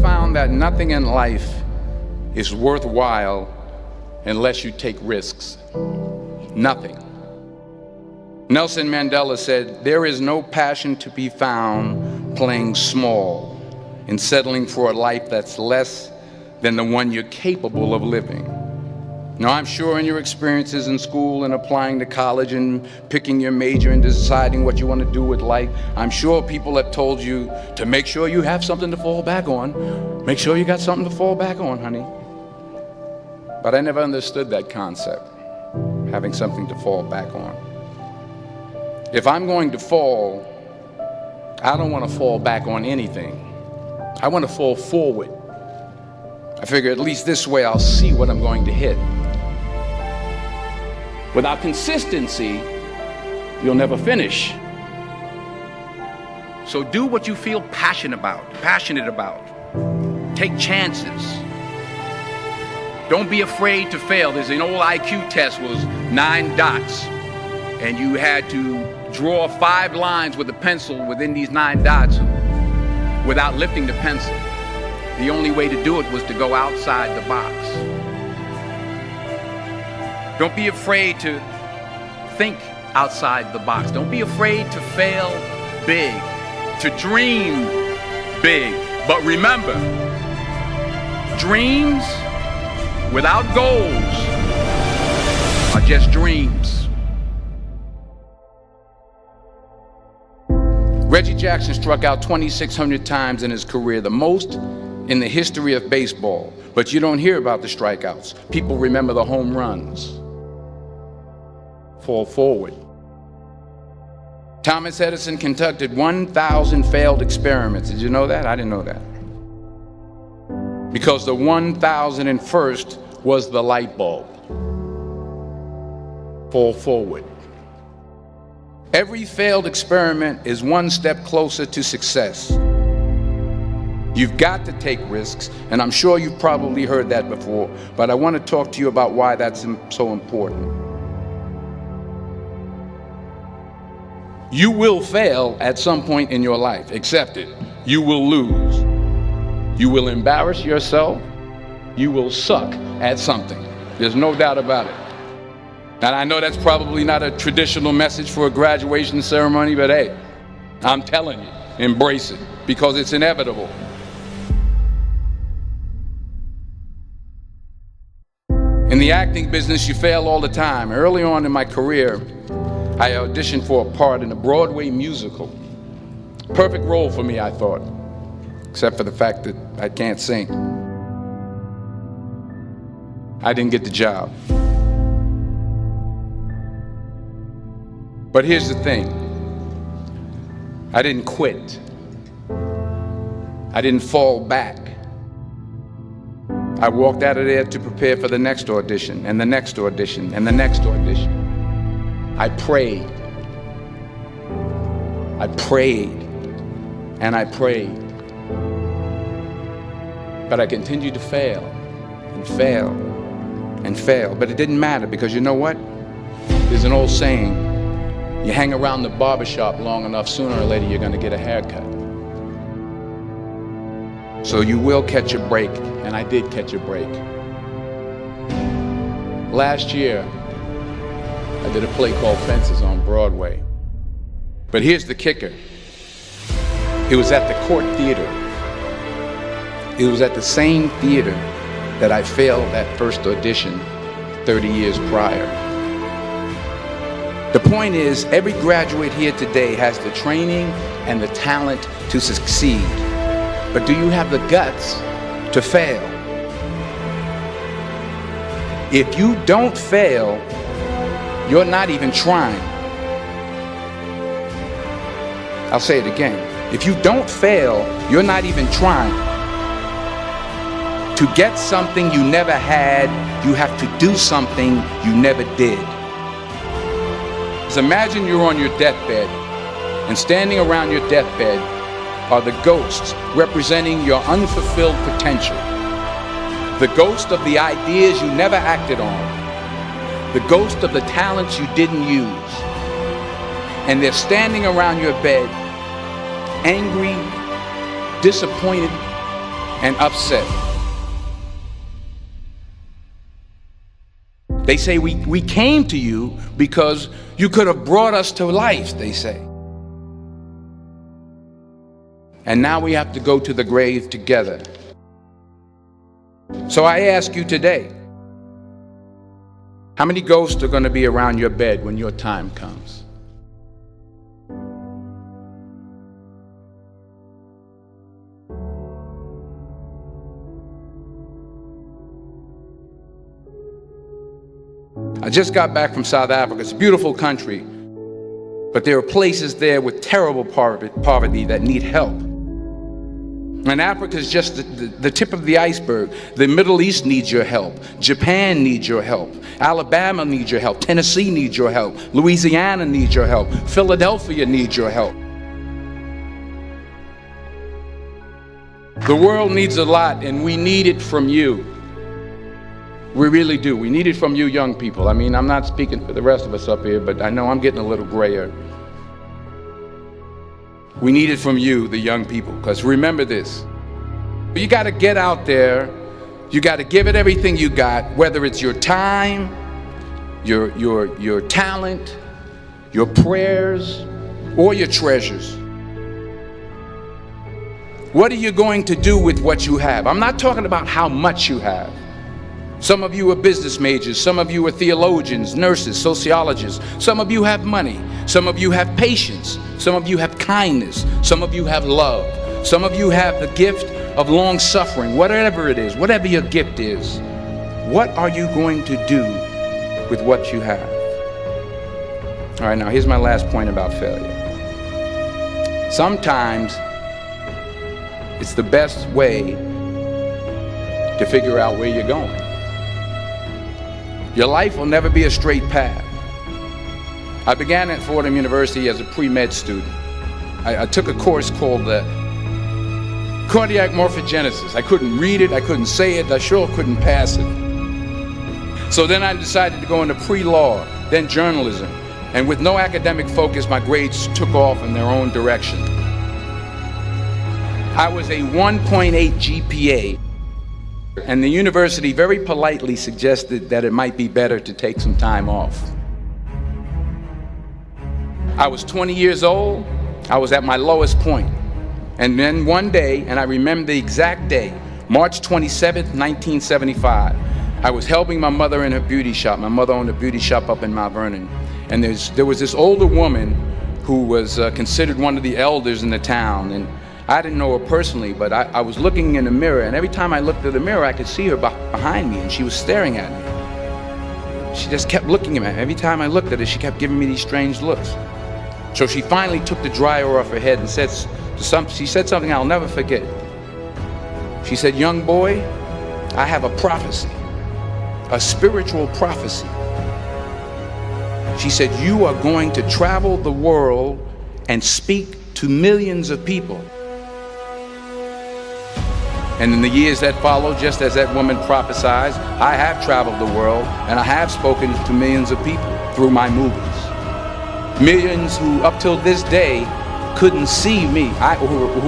found that nothing in life is worthwhile unless you take risks. Nothing. Nelson Mandela said, "There is no passion to be found playing small and settling for a life that's less than the one you're capable of living." Now, I'm sure in your experiences in school and applying to college and picking your major and deciding what you want to do with life, I'm sure people have told you to make sure you have something to fall back on. Make sure you got something to fall back on, honey. But I never understood that concept, having something to fall back on. If I'm going to fall, I don't want to fall back on anything. I want to fall forward. I figure at least this way I'll see what I'm going to hit. Without consistency, you'll never finish. So do what you feel passionate about. Take chances. Don't be afraid to fail. There's an old IQ test, was 9 dots, and you had to draw 5 lines with a pencil within these 9 dots without lifting the pencil. The only way to do it was to go outside the box. Don't be afraid to think outside the box. Don't be afraid to fail big, to dream big. But remember, dreams without goals are just dreams. Reggie Jackson struck out 2,600 times in his career, the most in the history of baseball. But you don't hear about the strikeouts. People remember the home runs. Fall forward. Thomas Edison conducted 1,000 failed experiments. Did you know that? I didn't know that. Because the 1,001st was the light bulb. Fall forward. Every failed experiment is one step closer to success. You've got to take risks, and I'm sure you've probably heard that before, but I want to talk to you about why that's so important. You will fail at some point in your life. Accept it. You will lose. You will embarrass yourself. You will suck at something. There's no doubt about it. And I know that's probably not a traditional message for a graduation ceremony, but hey, I'm telling you, embrace it, because it's inevitable. In the acting business, you fail all the time. Early on in my career, I auditioned for a part in a Broadway musical. Perfect role for me, I thought, except for the fact that I can't sing. I didn't get the job. But here's the thing. I didn't quit. I didn't fall back. I walked out of there to prepare for the next audition, and the next audition, and the next audition. I prayed. I prayed. And I prayed. But I continued to fail and fail and fail. But it didn't matter, because you know what? There's an old saying, you hang around the barbershop long enough, sooner or later you're going to get a haircut. So you will catch a break, and I did catch a break. Last year, I did a play called Fences on Broadway. But here's the kicker. It was at the Court Theater. It was at the same theater that I failed that first audition 30 years prior. The point is, every graduate here today has the training and the talent to succeed. But do you have the guts to fail? If you don't fail, you're not even trying. I'll say it again. If you don't fail, you're not even trying. To get something you never had, you have to do something you never did. Just imagine you're on your deathbed, and standing around your deathbed are the ghosts representing your unfulfilled potential. The ghost of the ideas you never acted on. The ghost of the talents you didn't use. And they're standing around your bed, angry, disappointed, and upset. They say we came to you because you could have brought us to life, they say. And now we have to go to the grave together. So I ask you today, how many ghosts are going to be around your bed when your time comes? I just got back from South Africa. It's a beautiful country, but there are places there with terrible poverty that need help. And Africa is just the tip of the iceberg. The Middle East needs your help. Japan needs your help. Alabama needs your help. Tennessee needs your help. Louisiana needs your help. Philadelphia needs your help. The world needs a lot, and we need it from you. We really do. We need it from you young people. I mean, I'm not speaking for the rest of us up here, but I know I'm getting a little grayer. We need it from you, the young people, because remember this. You got to get out there. You got to give it everything you got, whether it's your time, your talent, your prayers, or your treasures. What are you going to do with what you have? I'm not talking about how much you have. Some of you are business majors, some of you are theologians, nurses, sociologists. Some of you have money, some of you have patience, some of you have kindness, some of you have love, some of you have the gift of long suffering. Whatever it is, whatever your gift is, what are you going to do with what you have? All right, now here's my last point about failure. Sometimes it's the best way to figure out where you're going. Your life will never be a straight path. I began at Fordham University as a pre-med student. I took a course called cardiac morphogenesis. I couldn't read it, I couldn't say it, I sure couldn't pass it. So then I decided to go into pre-law, then journalism. And with no academic focus, my grades took off in their own direction. I was a 1.8 GPA. And the university very politely suggested that it might be better to take some time off. I was 20 years old. I was at my lowest point. And then one day, and I remember the exact day, March 27th, 1975, I was helping my mother in her beauty shop. My mother owned a beauty shop up in Mount Vernon. And there was this older woman who was considered one of the elders in the town. And I didn't know her personally, but I was looking in the mirror, and every time I looked at the mirror, I could see her behind me, and she was staring at me. She just kept looking at me. Every time I looked at her, she kept giving me these strange looks. So she finally took the dryer off her head and she said something I'll never forget. She said, "Young boy, I have a prophecy, a spiritual prophecy." She said, "You are going to travel the world and speak to millions of people." And in the years that followed, just as that woman prophesied, I have traveled the world and I have spoken to millions of people through my movies. Millions who up till this day couldn't see me, who